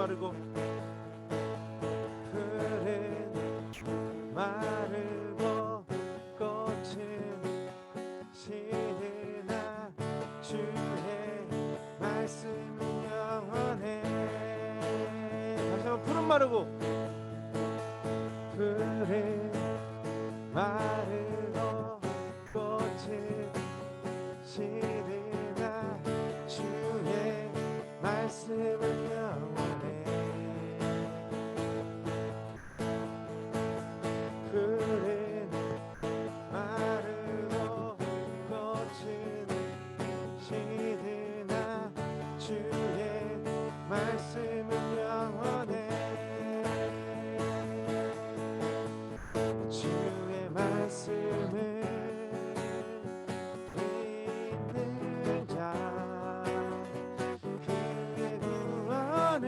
마르고 푸른 마르고 꽃은 시드나 주의 말씀은 영원해. 다시 한번 푸른 마르고 푸른 마르고 꽃은 시드나 주의 말씀은 영원해. 푸른 마르고 꽃은 시드나 주의 말씀은 영원해. 주의 말씀을 믿는 자 그의 구원을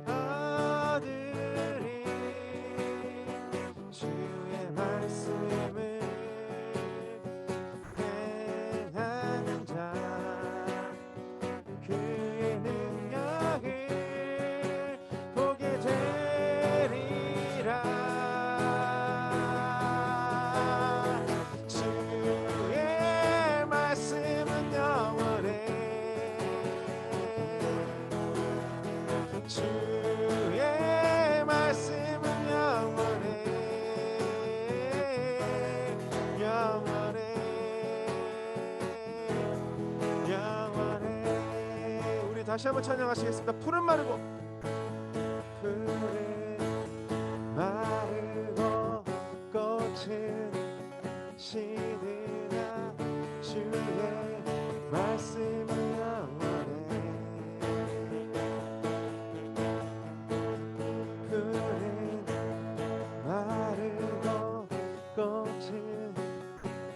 얻으리. 주의 말씀을 행하는 자 그의 능력을 보게 되리라. 주의 말씀은 영원해. 주의 말씀은 영원해. 영원해. 영원해. 우리 다시 한번 찬양하시겠습니다. 푸른 마르고 푸른 마르고 꽃은 시드나 주의 말씀은 영원해. 푸른 마르고 꽃은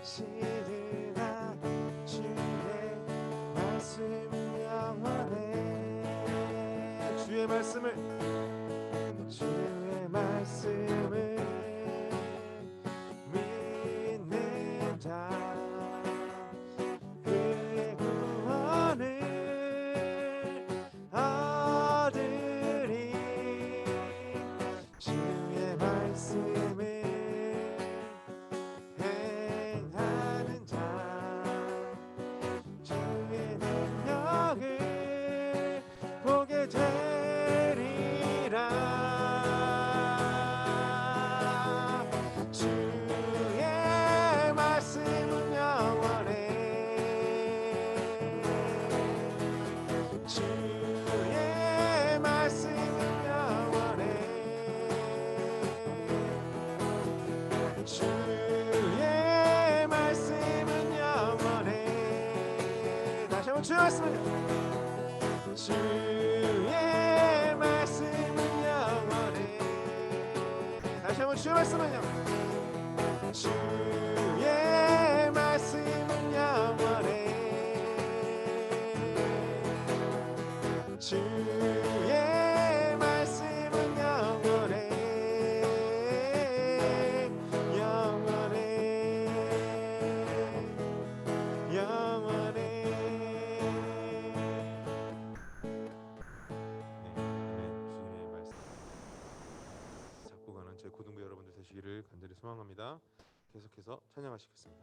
시드나 주의 말씀은 영원해. 주의 말씀을 믿는 자 그의 구원을 얻으리. 주의 말씀을 행하는 자 주의 능력을 보게 되리라. 주의 말씀은 영원해. 주의 말씀은 영원해. 주의 말씀은 영원해. 다시 한번 주의 말씀을 주의 말씀은 영원해. 다시 한번 주의 말씀은 영원해. 주의 말씀은 영원해. 주의 말씀은 영원해. 영원해. 영원해. 주님의 말씀 잡고 가는 제 고등부 여러분들 되시기를 간절히 소망합니다. 계속해서 찬양하시겠습니다.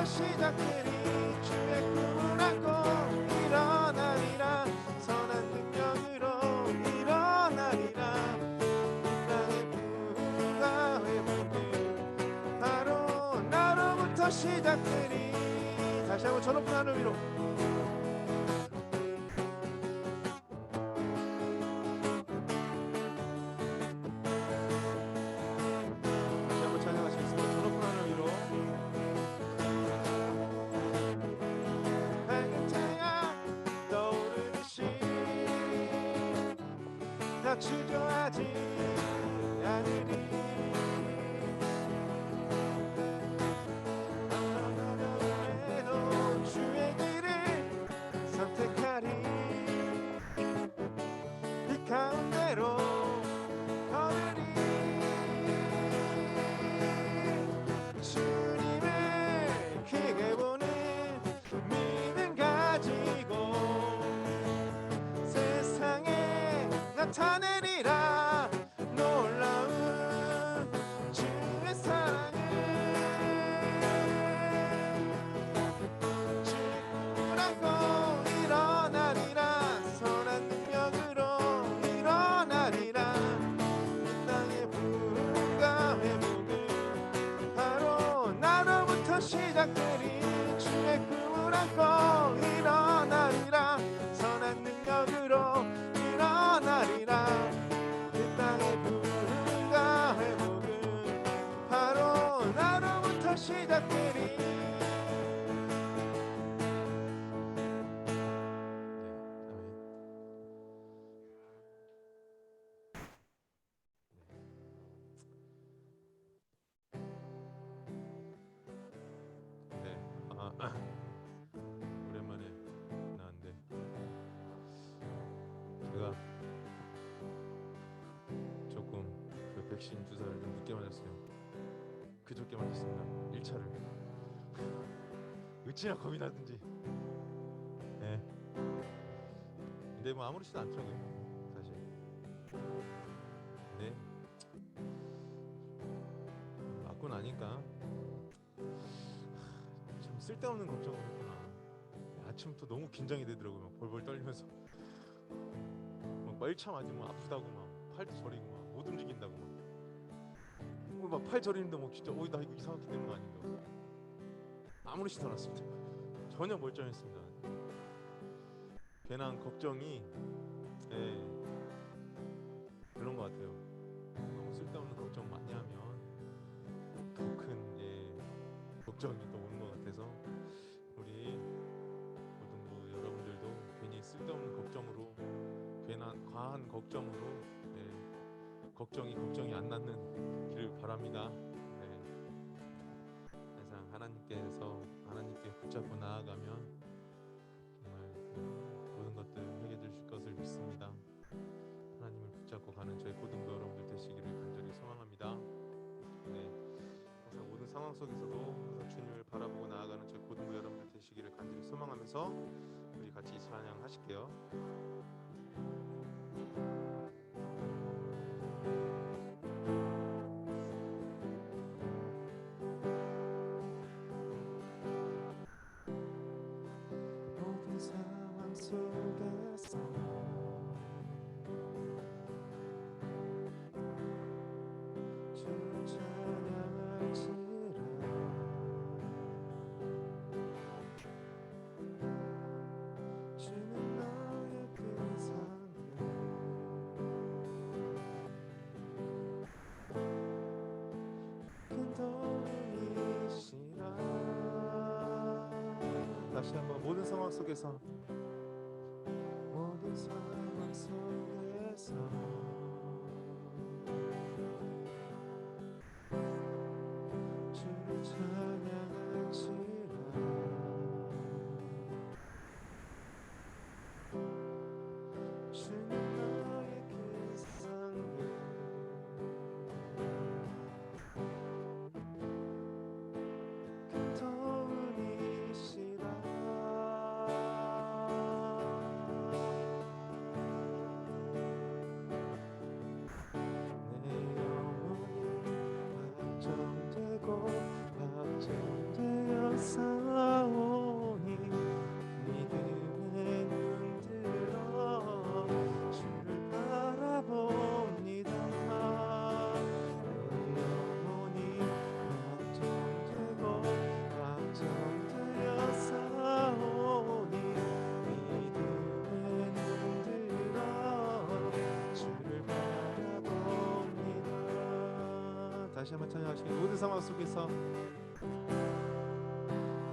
시작되리 주의 꿈을 안고 일어나리라 선한 능력으로 일어나리라 이 땅의 부흥과 회복은 바로 나로부터 시작되리. 다시 한번 저 높은 하늘 위로 주저하지 않으리 어려움에도 주의 길을 선택하리 이 가운데로 걸으리 주님을 크게 보는 믿음 가지고 세상에 나타내리라 놀라운 주의 사랑을 주의 꿈을 안고 일어나리라 선한 능력으로 일어나리라 이 땅의 부흥과 회복은 바로 나로부터 시작되리 주의 꿈을 안고 일어나리라 선한 능력으로 일어나리라 그 땅의 부흥과 회복은 바로 나로부터 시작되리. 오랜만에 나왔는데 제가 조금 그 백신 주사를 좀 늦게 맞았어요. 그저께 맞았습니다. 1차를. 어찌나 겁이 나든지. 네. 근데 뭐 아무렇지도 않더라고요, 사실. 근데 맞고 나니까 참 쓸데없는 걱정을 했구나. 아침부터 너무 긴장이 되더라고요. 막 벌벌 떨리면서. 막 1차 맞으면 아프다고 막 팔도 저리고 막 못 움직인다고 막 팔 저리는데 뭐 진짜 나 이거 이상하게 되는 거 아닌가. 아무렇지도 않았습니다. 전혀 멀쩡했습니다. 괜한 걱정이 그런 것 같아요. 너무 쓸데없는 걱정 많이 하면 더 큰 걱정이 또 오는 것 같아서 우리 모든 여러분들도 괜히 쓸데없는 걱정으로 괜한 과한 걱정으로 걱정이 안 낫는 길 바랍니다. 항상 하나님께 붙잡고 나아가면 정말 모든 것들 해결되실 것을 믿습니다. 하나님을 붙잡고 가는 저희 고등부 여러분들 되시기를 간절히 소망합니다. 항상 모든 상황 속에서도 주님을 바라보고 나아가는 저희 고등부 여러분들 되시기를 간절히 소망하면서 우리 같이 찬양하실게요. 모든 상황 속에서 주를 찬양할지라 주는 너의 그 삶을 큰 도움이시라. 다시 한번 모든 상황 속에서 주를 찬양할지라 주는 너의 그 상을 큰 도움이시라. 다시 한번 찬양하시겠습니다. 모든 상황 속에서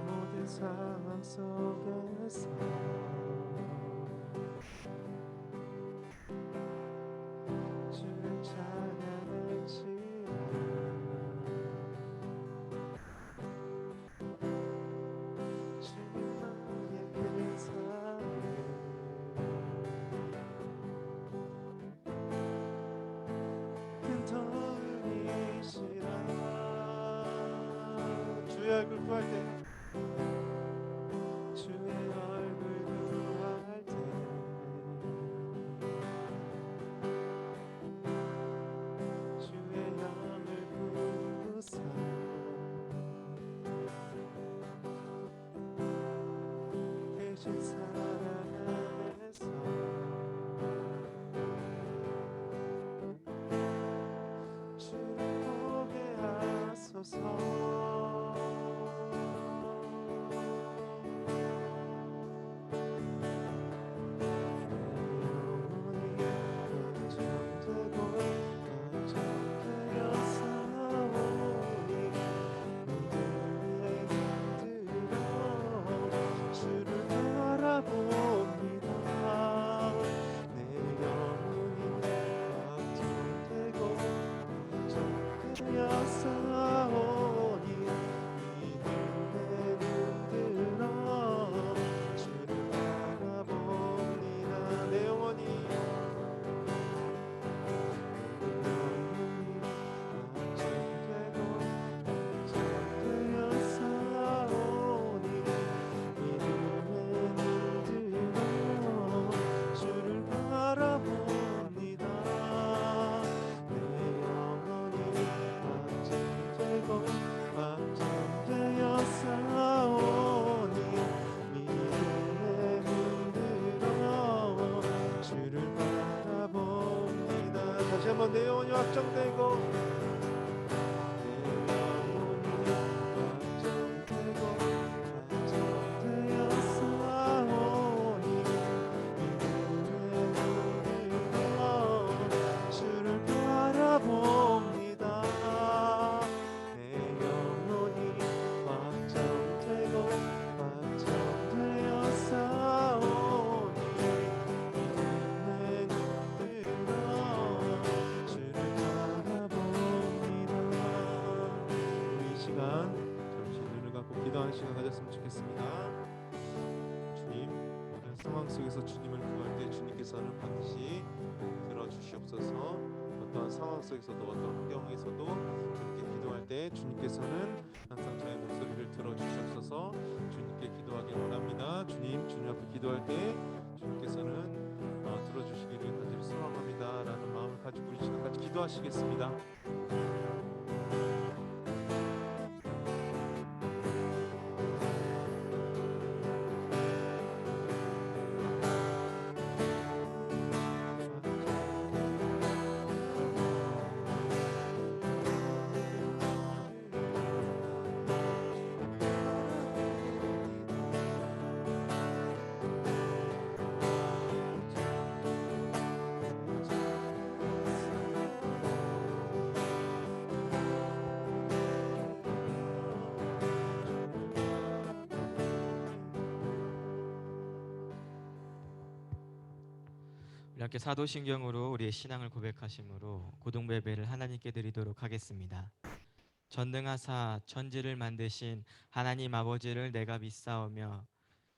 모든 상황 속에서 주를 찬양할지라 주님 나의 그 사랑을 큰 도움이시라 주의 얼굴 구할 때 주의 얼굴 구할 때 주의 영을 부으사 대신 사랑 안에서 주를 보게 하소서 내 영혼이 확정되고 주를 바라봅니다. 내 영혼이 확정되고 확정되어 싸우니 내 눈들어 주를 바라봅니다. 우리 이 시간 잠시 눈을 감고 기도하는 시간 가졌으면 좋겠습니다. 주님, 모든 상황 속에서 주님을 구할 때 주님께서는 반드시 들어주시옵소서. 어떠한 상황 속에서도 어떤 환경에서도 주님께 기도할 때 주님께서는 항상 저의 목소리를 들어주시옵소서. 주님께 기도하길 원합니다. 주님 앞에 기도할 때 주님께서는 들어주시기를 간절히 소망합니다 라는 마음을 가지고 우리 시간 같이 기도하시겠습니다. 이렇게 사도신경으로 우리의 신앙을 고백하심으로 고동부 예배를 하나님께 드리도록 하겠습니다. 전능하사 천지를 만드신 하나님 아버지를 내가 믿사오며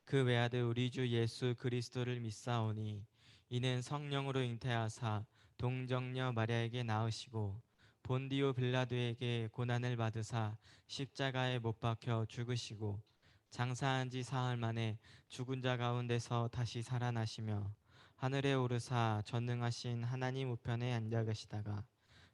그 외아들 우리 주 예수 그리스도를 믿사오니 이는 성령으로 잉태하사 동정녀 마리아에게 낳으시고 본디오 빌라도에게 고난을 받으사 십자가에 못 박혀 죽으시고 장사한 지 사흘 만에 죽은 자 가운데서 다시 살아나시며 하늘에 오르사 전능하신 하나님 우편에 앉아 계시다가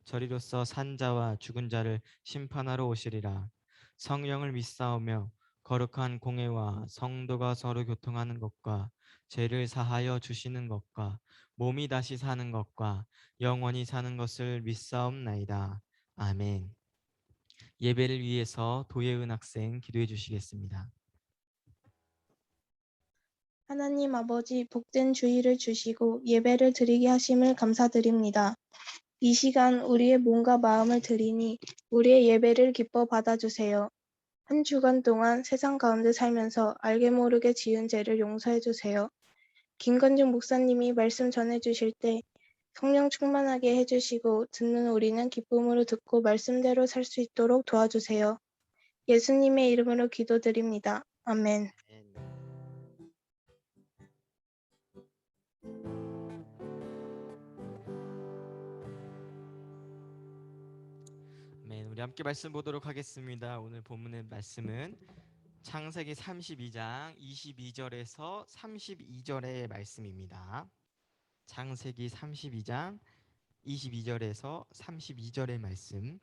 저리로서 산 자와 죽은 자를 심판하러 오시리라. 성령을 믿사오며 거룩한 공회와 성도가 서로 교통하는 것과 죄를 사하여 주시는 것과 몸이 다시 사는 것과 영원히 사는 것을 믿사옵나이다. 아멘. 예배를 위해서 도예은 학생 기도해 주시겠습니다. 하나님 아버지 복된 주의를 주시고 예배를 드리게 하심을 감사드립니다. 이 시간 우리의 몸과 마음을 드리니 우리의 예배를 기뻐 받아주세요. 한 주간 동안 세상 가운데 살면서 알게 모르게 지은 죄를 용서해 주세요. 김건중 목사님이 말씀 전해주실 때 성령 충만하게 해주시고 듣는 우리는 기쁨으로 듣고 말씀대로 살 수 있도록 도와주세요. 예수님의 이름으로 기도드립니다. 아멘. 아멘. 우리 함께 말씀 보도록 하겠습니다. 오늘 본문의 말씀은 창세기 32장 22절에서 32절의 말씀입니다. 창세기 32장 22절에서 32절의 말씀.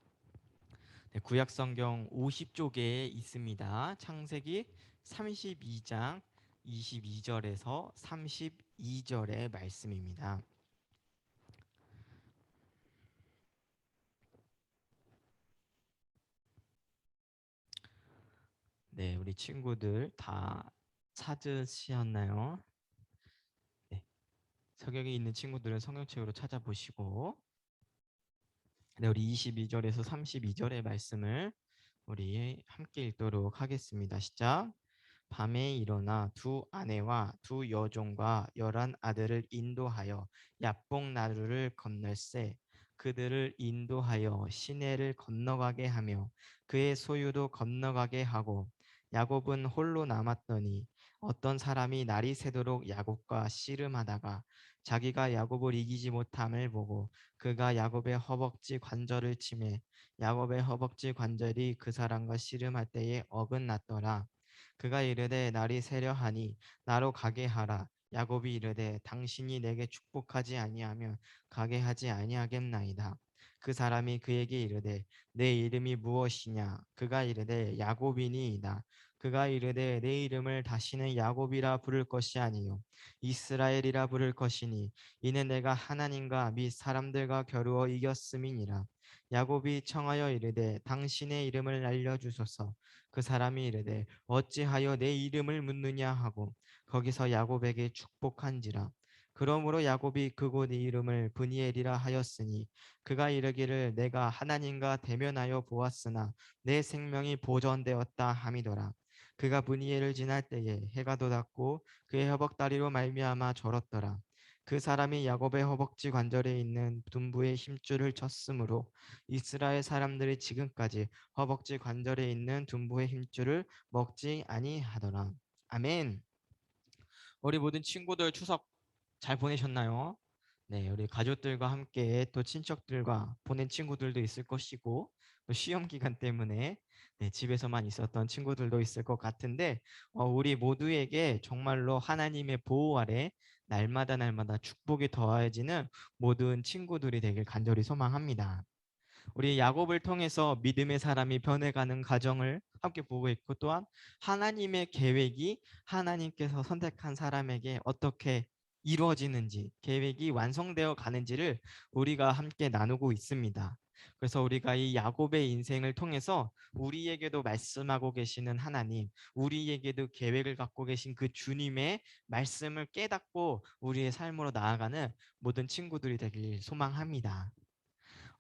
네, 구약 성경 50쪽에 있습니다. 창세기 32장 22절에서 32절의 말씀입니다. 네, 우리 친구들 다 찾으셨나요? 네, 성경에 있는 친구들은 성경책으로 찾아보시고, 네, 우리 22절에서 32절의 말씀을 우리 함께 읽도록 하겠습니다. 시작. 밤에 일어나 두 아내와 두 여종과 11 아들을 인도하여 야복 나루를 건널세. 그들을 인도하여 시내를 건너가게 하며 그의 소유도 건너가게 하고, 야곱은 홀로 남았더니 어떤 사람이 날이 새도록 야곱과 씨름하다가 자기가 야곱을 이기지 못함을 보고 그가 야곱의 허벅지 관절을 치매 야곱의 허벅지 관절이 그 사람과 씨름할 때에 어긋났더라. 그가 이르되 날이 새려 하니 나로 가게 하라. 야곱이 이르되 당신이 내게 축복하지 아니하면 가게 하지 아니하겠나이다. 그 사람이 그에게 이르되 내 이름이 무엇이냐? 그가 이르되 야곱이니이다. 그가 이르되 내 이름을 다시는 야곱이라 부를 것이 아니요 이스라엘이라 부를 것이니 이는 내가 하나님과 및 사람들과 겨루어 이겼음이니라. 야곱이 청하여 이르되 당신의 이름을 알려주소서. 그 사람이 이르되 어찌하여 내 이름을 묻느냐 하고 거기서 야곱에게 축복한지라. 그러므로 야곱이 그곳 이름을 브니엘이라 하였으니 그가 이르기를 내가 하나님과 대면하여 보았으나 내 생명이 보존되었다 함이더라. 그가 브니엘을 지날 때에 해가 돋았고 그의 허벅다리로 말미암아 절었더라. 그 사람이 야곱의 허벅지 관절에 있는 둔부의 힘줄을 쳤으므로 이스라엘 사람들이 지금까지 허벅지 관절에 있는 둔부의 힘줄을 먹지 아니하더라. 아멘. 우리 모든 친구들 추석 잘 보내셨나요? 네, 우리 가족들과 함께 또 친척들과 보낸 친구들도 있을 것이고 또 시험 기간 때문에 네, 집에서만 있었던 친구들도 있을 것 같은데 우리 모두에게 정말로 하나님의 보호 아래 날마다 날마다 축복이 더해지는 모든 친구들이 되길 간절히 소망합니다. 우리 야곱을 통해서 믿음의 사람이 변해가는 과정을 함께 보고 있고 또한 하나님의 계획이 하나님께서 선택한 사람에게 어떻게 이루어지는지 계획이 완성되어 가는지를 우리가 함께 나누고 있습니다. 그래서 우리가 이 야곱의 인생을 통해서 우리에게도 말씀하고 계시는 하나님, 우리에게도 계획을 갖고 계신 그 주님의 말씀을 깨닫고 우리의 삶으로 나아가는 모든 친구들이 되길 소망합니다.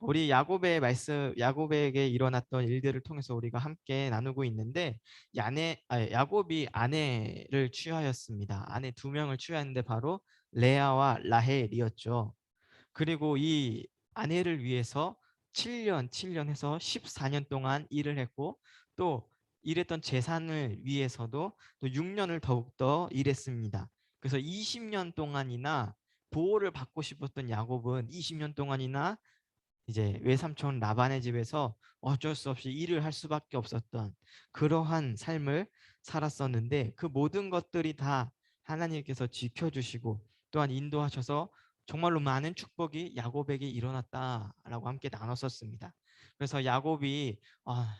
우리 야곱에게 일어났던 일들을 통해서 우리가 함께 나누고 있는데 야곱이 아내를 취하였습니다. 아내 두 명을 취하였는데 바로 레아와 라헬이었죠. 그리고 이 아내를 위해서 7년 해서 14년 동안 일을 했고 또 일했던 재산을 위해서도 또 6년을 더욱더 일했습니다. 그래서 20년 동안이나 보호를 받고 싶었던 야곱은 20년 동안이나 이제 외삼촌 라반의 집에서 어쩔 수 없이 일을 할 수밖에 없었던 그러한 삶을 살았었는데 그 모든 것들이 다 하나님께서 지켜주시고 또한 인도하셔서 정말로 많은 축복이 야곱에게 일어났다라고 함께 나눴었습니다. 그래서 야곱이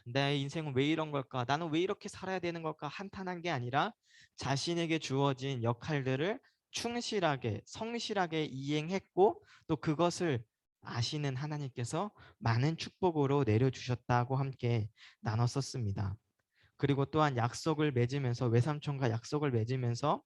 내 인생은 왜 이런 걸까? 나는 왜 이렇게 살아야 되는 걸까? 한탄한 게 아니라 자신에게 주어진 역할들을 충실하게 성실하게 이행했고 또 그것을 아시는 하나님께서 많은 축복으로 내려주셨다고 함께 나눴었습니다. 그리고 또한 약속을 맺으면서 외삼촌과 약속을 맺으면서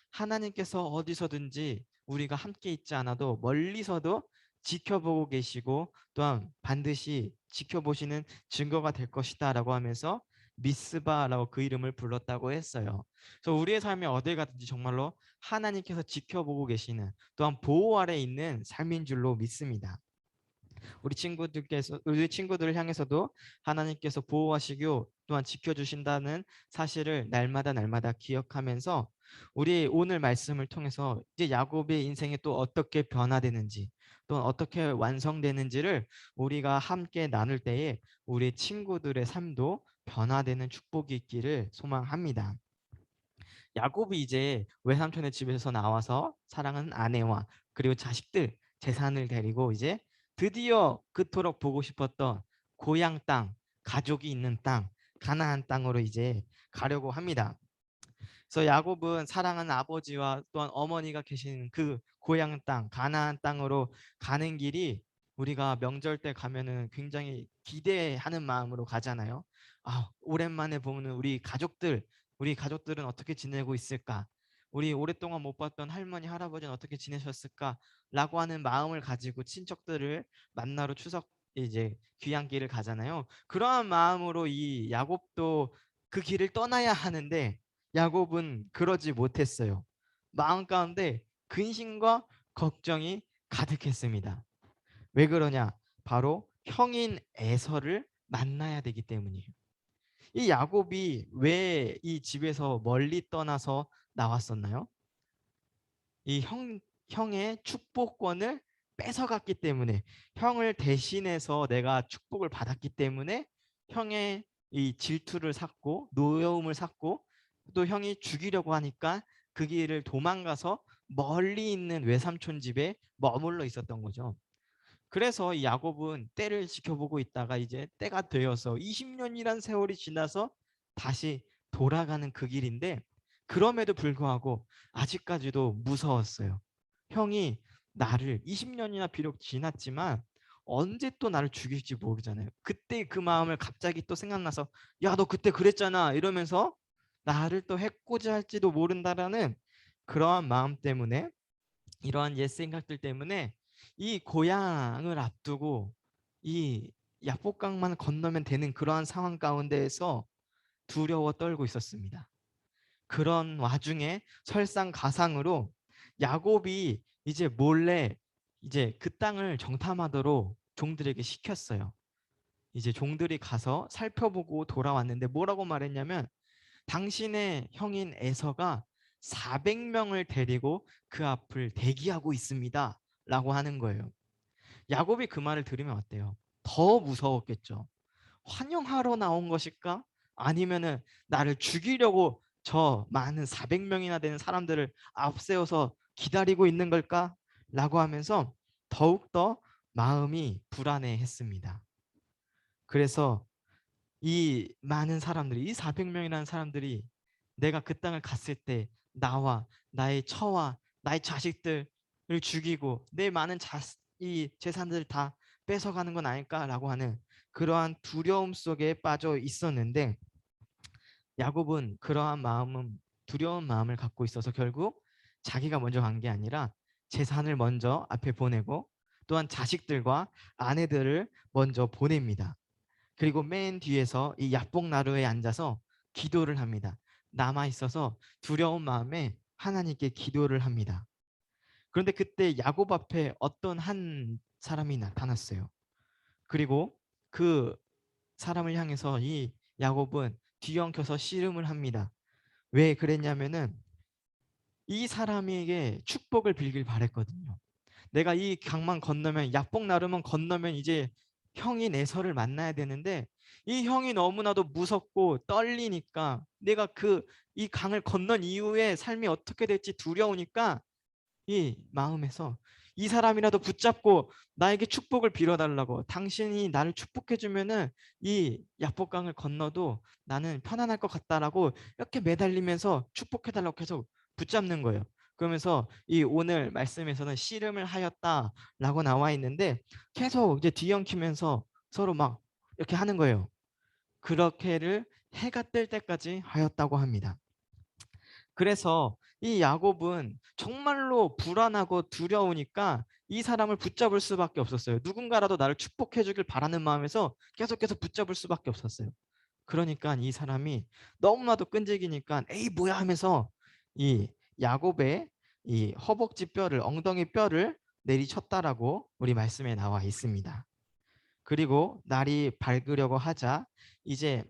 하나님께서 어디서든지 우리가 함께 있지 않아도 멀리서도 지켜보고 계시고 또한 반드시 지켜보시는 증거가 될 것이다라고 하면서 미스바라고 그 이름을 불렀다고 했어요. 그래서 우리의 삶에 어딜 가든지 정말로 하나님께서 지켜보고 계시는 또한 보호 아래 있는 삶인 줄로 믿습니다. 우리 친구들을 향해서도 하나님께서 보호하시고 또한 지켜주신다는 사실을 날마다 기억하면서 우리 오늘 말씀을 통해서 이제 야곱의 인생이 또 어떻게 변화되는지 또 어떻게 완성되는지를 우리가 함께 나눌 때에 우리 친구들의 삶도 변화되는 축복이 있기를 소망합니다. 야곱이 이제 외삼촌의 집에서 나와서 사랑하는 아내와 그리고 자식들 재산을 데리고 이제 드디어 그토록 보고 싶었던 고향 땅, 가족이 있는 땅, 가나안 땅으로 이제 가려고 합니다. 그래서 야곱은 사랑하는 아버지와 또한 어머니가 계신 그 고향 땅, 가나안 땅으로 가는 길이 우리가 명절 때 가면은 굉장히 기대하는 마음으로 가잖아요. 아, 오랜만에 보는 우리 가족들은 어떻게 지내고 있을까? 우리 오랫동안 못 봤던 할머니, 할아버지는 어떻게 지내셨을까? 라고 하는 마음을 가지고 친척들을 만나러 추석 이제 귀향길을 가잖아요. 그러한 마음으로 이 야곱도 그 길을 떠나야 하는데 야곱은 그러지 못했어요. 마음 가운데 근심과 걱정이 가득했습니다. 왜 그러냐? 바로 형인 에서를 만나야 되기 때문이에요. 이 야곱이 왜 이 집에서 멀리 떠나서 나왔었나요? 이 형의 축복권을 뺏어갔기 때문에 형을 대신해서 내가 축복을 받았기 때문에 형의 이 질투를 샀고 노여움을 샀고 또 형이 죽이려고 하니까 그 길을 도망가서 멀리 있는 외삼촌 집에 머물러 있었던 거죠. 그래서 이 야곱은 때를 지켜보고 있다가 이제 때가 되어서 20년이란 세월이 지나서 다시 돌아가는 그 길인데 그럼에도 불구하고 아직까지도 무서웠어요. 형이 나를 20년이나 비록 지났지만 언제 또 나를 죽일지 모르잖아요. 그때 그 마음을 갑자기 또 생각나서 야, 너 그때 그랬잖아 이러면서 나를 또 해코지 할지도 모른다라는 그러한 마음 때문에 이러한 옛 생각들 때문에 이 고향을 앞두고 이 야복강만 건너면 되는 그러한 상황 가운데에서 두려워 떨고 있었습니다. 그런 와중에 설상가상으로 야곱이 이제 몰래 이제 그 땅을 정탐하도록 종들에게 시켰어요. 이제 종들이 가서 살펴보고 돌아왔는데 뭐라고 말했냐면 당신의 형인 에서가 400명을 데리고 그 앞을 대기하고 있습니다. 라고 하는 거예요. 야곱이 그 말을 들으면 어때요? 더 무서웠겠죠. 환영하러 나온 것일까? 아니면은 나를 죽이려고 저 많은 400명이나 되는 사람들을 앞세워서 기다리고 있는 걸까? 라고 하면서 더욱더 마음이 불안해했습니다. 그래서 이 많은 사람들이 이 400명이라는 사람들이 내가 그 땅을 갔을 때 나와 나의 처와 나의 자식들을 죽이고 내 많은 이 재산들을 다 뺏어가는 건 아닐까라고 하는 그러한 두려움 속에 빠져 있었는데 야곱은 그러한 마음은 두려운 마음을 갖고 있어서 결국 자기가 먼저 간 게 아니라 재산을 먼저 앞에 보내고 또한 자식들과 아내들을 먼저 보냅니다. 그리고 맨 뒤에서 이 야복나루에 앉아서 기도를 합니다. 남아 있어서 두려운 마음에 하나님께 기도를 합니다. 그런데 그때 야곱 앞에 어떤 한 사람이 나타났어요. 그리고 그 사람을 향해서 이 야곱은 뒤엉켜서 씨름을 합니다. 왜 그랬냐면은 이 사람에게 축복을 빌길 바랬거든요. 내가 이 강만 건너면 야복 나루만 건너면 이제 형이 내서를 만나야 되는데 이 형이 너무나도 무섭고 떨리니까 내가 이 강을 건넌 이후에 삶이 어떻게 될지 두려우니까 이 마음에서 이 사람이라도 붙잡고 나에게 축복을 빌어달라고 당신이 나를 축복해 주면은 이 야복강을 건너도 나는 편안할 것 같다라고 이렇게 매달리면서 축복해 달라고 계속 붙잡는 거예요. 그러면서 이 오늘 말씀에서는 씨름을 하였다라고 나와 있는데 계속 이제 뒤엉키면서 서로 막 이렇게 하는 거예요. 그렇게를 해가 뜰 때까지 하였다고 합니다. 그래서 이 야곱은 정말로 불안하고 두려우니까 이 사람을 붙잡을 수밖에 없었어요. 누군가라도 나를 축복해 주길 바라는 마음에서 계속해서 붙잡을 수밖에 없었어요. 그러니까 이 사람이 너무나도 끈질기니까 에이 뭐야 하면서 이 야곱의 이 허벅지 뼈를, 엉덩이 뼈를 내리쳤다라고 우리 말씀에 나와 있습니다. 그리고 날이 밝으려고 하자 이제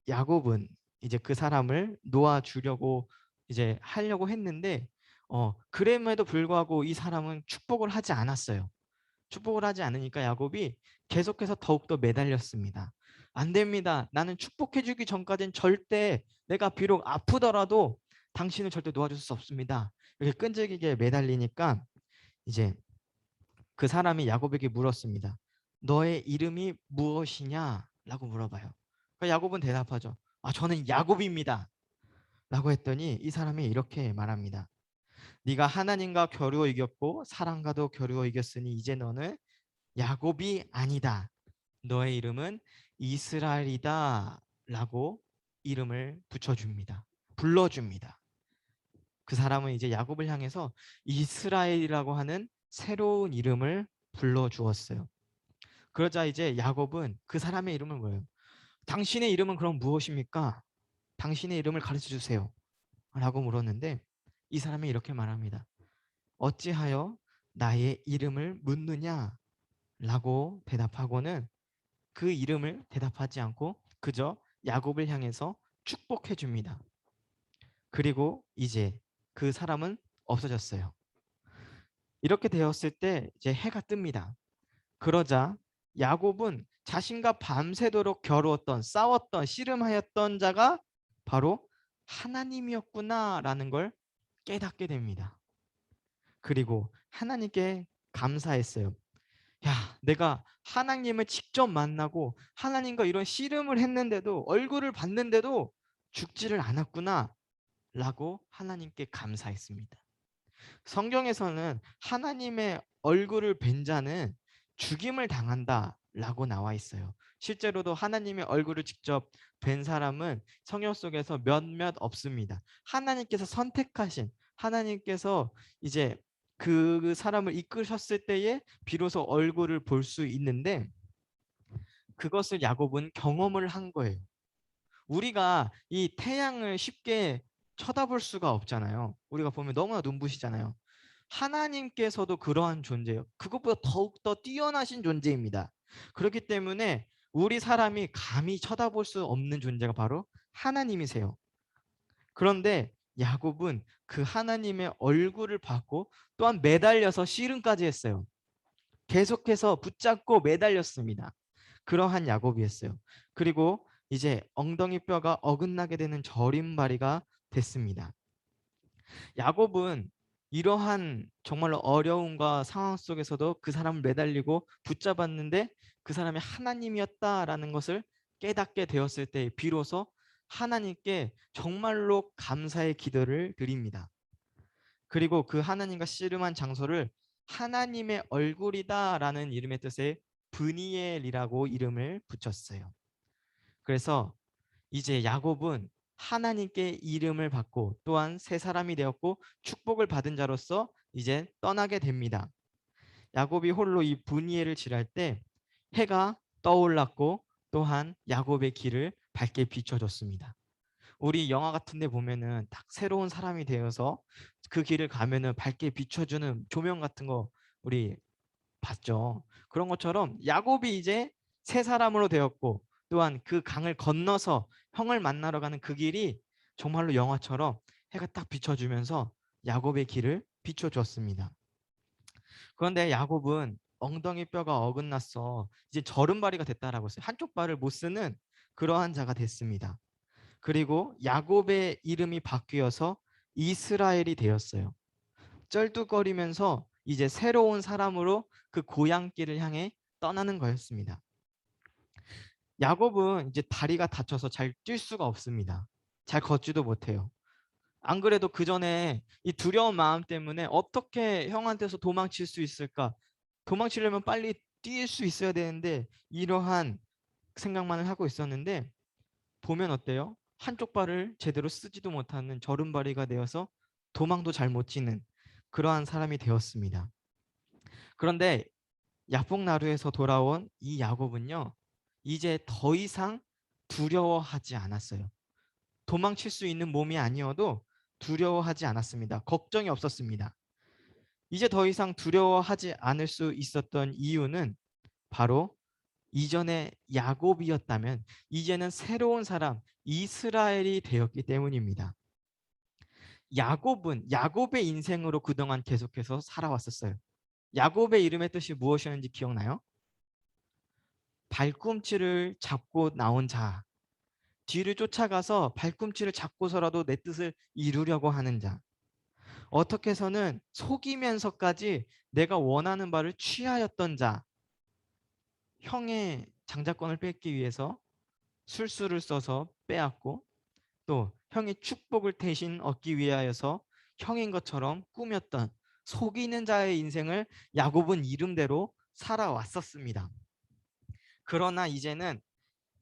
야곱은 이제 그 사람을 놓아 주려고 이제 하려고 했는데 그럼에도 불구하고 이 사람은 축복을 하지 않았어요. 축복을 하지 않으니까 야곱이 계속해서 더욱더 매달렸습니다. 안 됩니다. 나는 축복해 주기 전까지는 절대, 내가 비록 아프더라도 당신을 절대 놓아줄 수 없습니다. 이렇게 끈질기게 매달리니까 이제 그 사람이 야곱에게 물었습니다. 너의 이름이 무엇이냐? 라고 물어봐요. 그러니까 야곱은 대답하죠. 저는 야곱입니다. 라고 했더니 이 사람이 이렇게 말합니다. 네가 하나님과 겨루어 이겼고 사람과도 겨루어 이겼으니 이제 너는 야곱이 아니다. 너의 이름은 이스라엘이다. 라고 이름을 붙여줍니다. 불러줍니다. 그 사람은 이제 야곱을 향해서 이스라엘이라고 하는 새로운 이름을 불러주었어요. 그러자 이제 야곱은 그 사람의 이름은 뭐예요? 당신의 이름은 그럼 무엇입니까? 당신의 이름을 가르쳐 주세요. 라고 물었는데 이 사람이 이렇게 말합니다. 어찌하여 나의 이름을 묻느냐? 라고 대답하고는 그 이름을 대답하지 않고 그저 야곱을 향해서 축복해 줍니다. 그리고 이제 그 사람은 없어졌어요. 이렇게 되었을 때 이제 해가 뜹니다. 그러자 야곱은 자신과 밤새도록 겨루었던, 싸웠던, 씨름하였던 자가 바로 하나님이었구나라는 걸 깨닫게 됩니다. 그리고 하나님께 감사했어요. 야, 내가 하나님을 직접 만나고 하나님과 이런 씨름을 했는데도, 얼굴을 봤는데도 죽지를 않았구나 라고 하나님께 감사했습니다. 성경에서는 하나님의 얼굴을 뵌 자는 죽임을 당한다라고 나와 있어요. 실제로도 하나님의 얼굴을 직접 뵌 사람은 성경 속에서 몇몇 없습니다. 하나님께서 선택하신, 하나님께서 이제 그 사람을 이끄셨을 때에 비로소 얼굴을 볼 수 있는데 그것을 야곱은 경험을 한 거예요. 우리가 이 태양을 쉽게 쳐다볼 수가 없잖아요. 우리가 보면 너무나 눈부시잖아요. 하나님께서도 그러한 존재예요. 그것보다 더욱더 뛰어나신 존재입니다. 그렇기 때문에 우리 사람이 감히 쳐다볼 수 없는 존재가 바로 하나님이세요. 그런데 야곱은 그 하나님의 얼굴을 받고 또한 매달려서 씨름까지 했어요. 계속해서 붙잡고 매달렸습니다. 그러한 야곱이었어요. 그리고 이제 엉덩이 뼈가 어긋나게 되는 저림발이가 됐습니다. 야곱은 이러한 정말로 어려움과 상황 속에서도 그 사람을 매달리고 붙잡았는데 그 사람이 하나님이었다라는 것을 깨닫게 되었을 때 비로소 하나님께 정말로 감사의 기도를 드립니다. 그리고 그 하나님과 씨름한 장소를 하나님의 얼굴이다라는 이름의 뜻에 브니엘이라고 이름을 붙였어요. 그래서 이제 야곱은 하나님께 이름을 받고 또한 새 사람이 되었고 축복을 받은 자로서 이제 떠나게 됩니다. 야곱이 홀로 이 브니엘을 지날 때 해가 떠올랐고 또한 야곱의 길을 밝게 비춰줬습니다. 우리 영화 같은 데 보면은 딱 새로운 사람이 되어서 그 길을 가면은 밝게 비춰주는 조명 같은 거 우리 봤죠. 그런 것처럼 야곱이 이제 새 사람으로 되었고 또한 그 강을 건너서 형을 만나러 가는 그 길이 정말로 영화처럼 해가 딱 비춰주면서 야곱의 길을 비춰주었습니다. 그런데 야곱은 엉덩이 뼈가 어긋났어. 이제 저른발이가 됐다라고 했어요. 한쪽 발을 못 쓰는 그러한 자가 됐습니다. 그리고 야곱의 이름이 바뀌어서 이스라엘이 되었어요. 쩔뚝거리면서 이제 새로운 사람으로 그 고향길을 향해 떠나는 거였습니다. 야곱은 이제 다리가 다쳐서 잘 뛸 수가 없습니다. 잘 걷지도 못해요. 안 그래도 그 전에 이 두려운 마음 때문에 어떻게 형한테서 도망칠 수 있을까? 도망치려면 빨리 뛸 수 있어야 되는데 이러한 생각만을 하고 있었는데 보면 어때요? 한쪽 발을 제대로 쓰지도 못하는 저른발이가 되어서 도망도 잘 못 치는 그러한 사람이 되었습니다. 그런데 야복나루에서 돌아온 이 야곱은요, 이제 더 이상 두려워하지 않았어요. 도망칠 수 있는 몸이 아니어도 두려워하지 않았습니다. 걱정이 없었습니다. 이제 더 이상 두려워하지 않을 수 있었던 이유는 바로 이전에 야곱이었다면 이제는 새로운 사람 이스라엘이 되었기 때문입니다. 야곱은 야곱의 인생으로 그동안 계속해서 살아왔었어요. 야곱의 이름의 뜻이 무엇이었는지 기억나요? 발꿈치를 잡고 나온 자, 뒤를 쫓아가서 발꿈치를 잡고서라도 내 뜻을 이루려고 하는 자, 어떻게 해서는 속이면서까지 내가 원하는 바를 취하였던 자, 형의 장자권을 뺏기 위해서 술수를 써서 빼앗고, 또 형의 축복을 대신 얻기 위하여서 형인 것처럼 꾸몄던 속이는 자의 인생을 야곱은 이름대로 살아왔었습니다. 그러나 이제는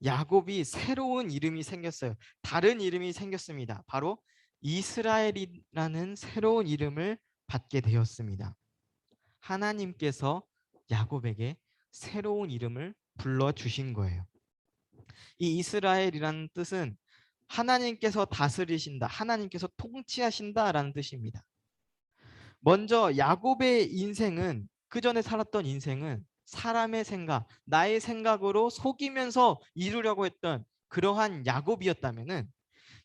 야곱이 새로운 이름이 생겼어요. 다른 이름이 생겼습니다. 바로 이스라엘이라는 새로운 이름을 받게 되었습니다. 하나님께서 야곱에게 새로운 이름을 불러주신 거예요. 이 이스라엘이라는 뜻은 하나님께서 다스리신다, 하나님께서 통치하신다라는 뜻입니다. 먼저 야곱의 인생은, 그 전에 살았던 인생은 사람의 생각, 나의 생각으로 속이면서 이루려고 했던 그러한 야곱이었다면은,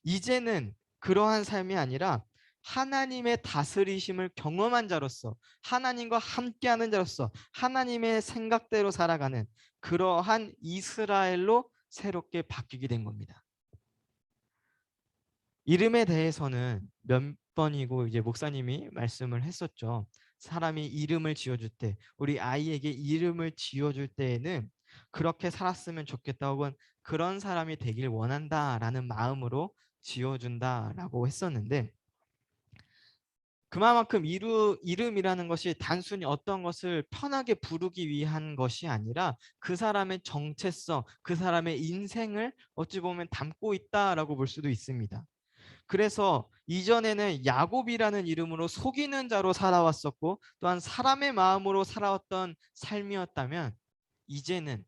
이제는 그러한 삶이 아니라 하나님의 다스리심을 경험한 자로서, 하나님과 함께하는 자로서 하나님의 생각대로 살아가는 그러한 이스라엘로 새롭게 바뀌게 된 겁니다. 이름에 대해서는 몇 번이고 이제 목사님이 말씀을 했었죠. 사람이 이름을 지어줄 때, 우리 아이에게 이름을 지어줄 때에는 그렇게 살았으면 좋겠다, 혹은 그런 사람이 되길 원한다라는 마음으로 지어준다라고 했었는데, 그만큼 이름이라는 것이 단순히 어떤 것을 편하게 부르기 위한 것이 아니라 그 사람의 정체성, 그 사람의 인생을 어찌 보면 담고 있다라고 볼 수도 있습니다. 그래서 이전에는 야곱이라는 이름으로 속이는 자로 살아왔었고, 또한 사람의 마음으로 살아왔던 삶이었다면, 이제는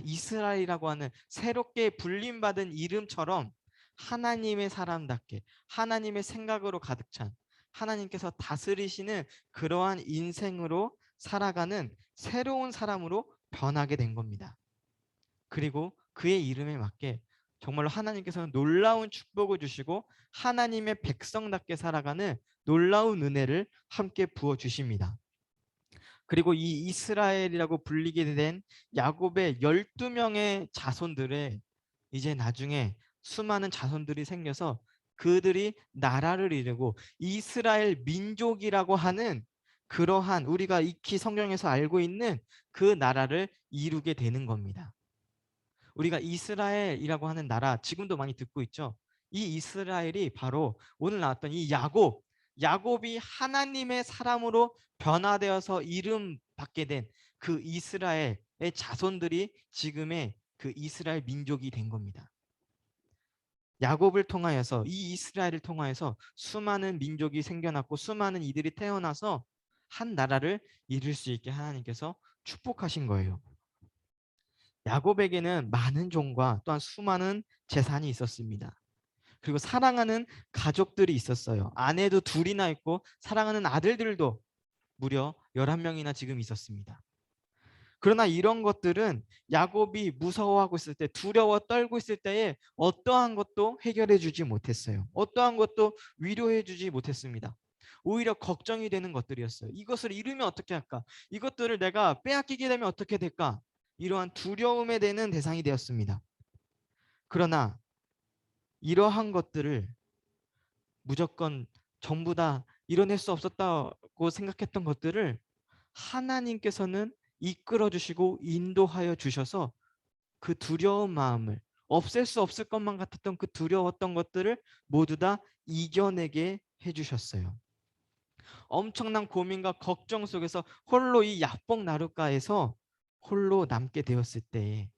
이스라엘이라고 하는 새롭게 불림받은 이름처럼 하나님의 사람답게 하나님의 생각으로 가득 찬, 하나님께서 다스리시는 그러한 인생으로 살아가는 새로운 사람으로 변하게 된 겁니다. 그리고 그의 이름에 맞게 정말로 하나님께서는 놀라운 축복을 주시고 하나님의 백성답게 살아가는 놀라운 은혜를 함께 부어 주십니다. 그리고 이 이스라엘이라고 불리게 된 야곱의 12명의 자손들의 이제 나중에 수많은 자손들이 생겨서 그들이 나라를 이루고 이스라엘 민족이라고 하는 그러한 우리가 익히 성경에서 알고 있는 그 나라를 이루게 되는 겁니다. 우리가 이스라엘이라고 하는 나라 지금도 많이 듣고 있죠. 이 이스라엘이 바로 오늘 나왔던 이 야곱이 하나님의 사람으로 변화되어서 이름 받게 된 그 이스라엘의 자손들이 지금의 그 이스라엘 민족이 된 겁니다. 야곱을 통하여서, 이 이스라엘을 통하여서 수많은 민족이 생겨났고 수많은 이들이 태어나서 한 나라를 이룰 수 있게 하나님께서 축복하신 거예요. 야곱에게는 많은 종과 또한 수많은 재산이 있었습니다. 그리고 사랑하는 가족들이 있었어요. 아내도 둘이나 있고 사랑하는 아들들도 무려 11명이나 지금 있었습니다. 그러나 이런 것들은 야곱이 무서워하고 있을 때, 두려워 떨고 있을 때에 어떠한 것도 해결해 주지 못했어요. 어떠한 것도 위로해 주지 못했습니다. 오히려 걱정이 되는 것들이었어요. 이것을 잃으면 어떻게 할까? 이것들을 내가 빼앗기게 되면 어떻게 될까? 이러한 두려움에 대는 대상이 되었습니다. 그러나 이러한 것들을 무조건 전부 다 이뤄낼 수 없었다고 생각했던 것들을 하나님께서는 이끌어 주시고 인도하여 주셔서 그 두려운 마음을, 없앨 수 없을 것만 같았던 그 두려웠던 것들을 모두 다 이겨내게 해주셨어요. 엄청난 고민과 걱정 속에서 홀로 이 야복 나룻가에서 홀로 남게 되었을 때에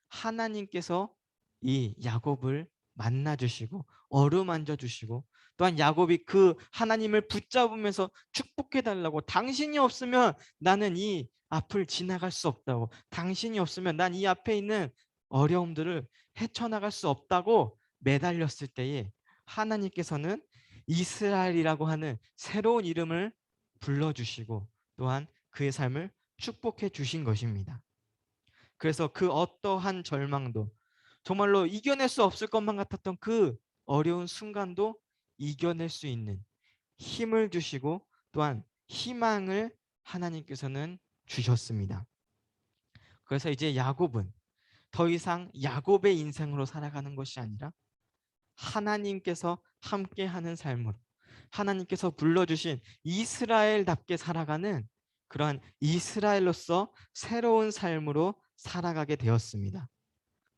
하나님께서 이 야곱을 만나 주시고 어루만져 주시고, 또한 야곱이 그 하나님을 붙잡으면서 축복해 달라고, 당신이 없으면 나는 이 앞을 지나갈 수 없다고, 당신이 없으면 난 이 앞에 있는 어려움들을 헤쳐나갈 수 없다고 매달렸을 때에 하나님께서는 이스라엘이라고 하는 새로운 이름을 불러주시고 또한 그의 삶을 축복해 주신 것입니다. 그래서 그 어떠한 절망도, 정말로 이겨낼 수 없을 것만 같았던 그 어려운 순간도 이겨낼 수 있는 힘을 주시고 또한 희망을 하나님께서는 주셨습니다. 그래서 이제 야곱은 더 이상 야곱의 인생으로 살아가는 것이 아니라 하나님께서 함께하는 삶으로, 하나님께서 불러주신 이스라엘답게 살아가는 그러한 이스라엘로서 새로운 삶으로 살아가게 되었습니다.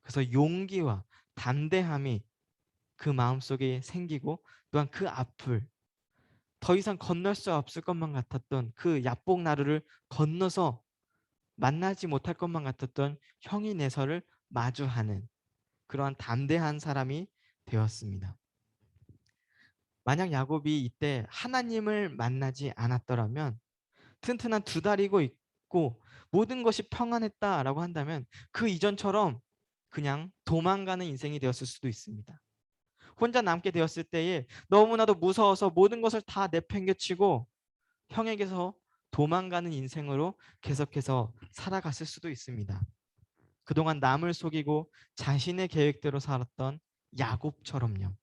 그래서 용기와 담대함이 그 마음속에 생기고, 또한 그 앞을 더 이상 건널 수 없을 것만 같았던 그 야복 나루를 건너서 만나지 못할 것만 같았던 형이 내서를 마주하는 그러한 담대한 사람이 되었습니다. 만약 야곱이 이때 하나님을 만나지 않았더라면, 튼튼한 두 다리고 있고 모든 것이 평안했다라고 한다면 그 이전처럼 그냥 도망가는 인생이 되었을 수도 있습니다. 혼자 남게 되었을 때에 너무나도 무서워서 모든 것을 다 내팽개치고 형에게서 도망가는 인생으로 계속해서 살아갔을 수도 있습니다. 그동안 남을 속이고 자신의 계획대로 살았던 야곱처럼요.